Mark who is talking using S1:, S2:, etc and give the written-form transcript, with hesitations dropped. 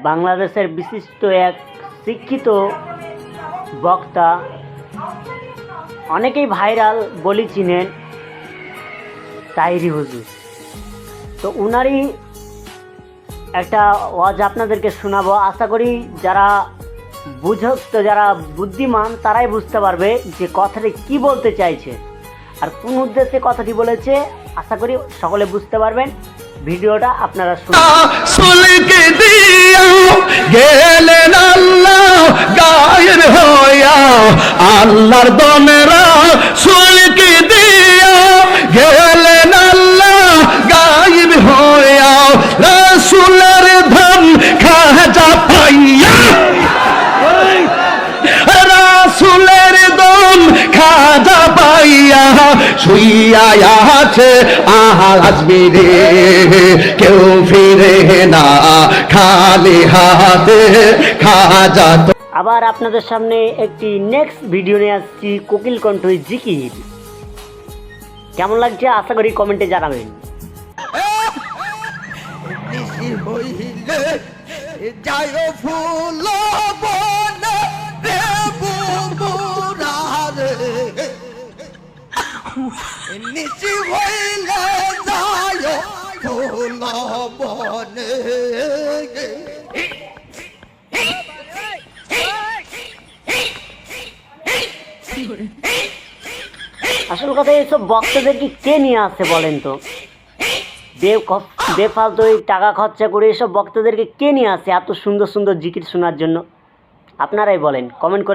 S1: বাংলাদেশের বিশিষ্ট এক শিক্ষিত বক্তা, অনেকেই ভাইরাল বলি চিনেন, তাহিরি হুজুর। তো উনারই একটা ওয়াজ আপনাদেরকে শোনাবো। আশা করি যারা যারা বুদ্ধিমান তারাই বুঝতে পারবে যে কথাটি কি বলতে চাইছে আর কোন উদ্দেশ্যে কথাটি বলেছে। আশা করি সকলে বুঝতে পারবেন। ভিডিওটা আপনারা
S2: সুলকে দিয়া গেলেন আল্লাহ গায়ের হইয়া, আল্লাহর দনেরা সুলকে দিয়া গেলেন আল্লাহ গায়েব হইয়া, রাসূলের ধন খাজা পাইয়া, রাসূলের দন খাজা পাইয়া শুইয়া আছে আজমিরে, কেউ ফিরে না খালি হাতে খাজা।
S1: আবার আপনাদের সামনে একটি নেক্সট ভিডিও নিয়ে আসছি, কোকিল কণ্ঠ জিকির। কেমন লাগছে আশা করি কমেন্টে জানাবেন।
S3: যায় ফুল বনে রে বুবুরা রে, নিচি হইলে যায় ফুল বনে।
S1: আসল কথা, এইসব বক্তাদেরকে কে নিয়ে আসে বলেন তো? বেফালতু টাকা খরচা করে এসব বক্তাদেরকে কে নিয়ে আসে এত সুন্দর সুন্দর জিকির শোনার জন্য? আপনারাই বলেন, কমেন্ট করে।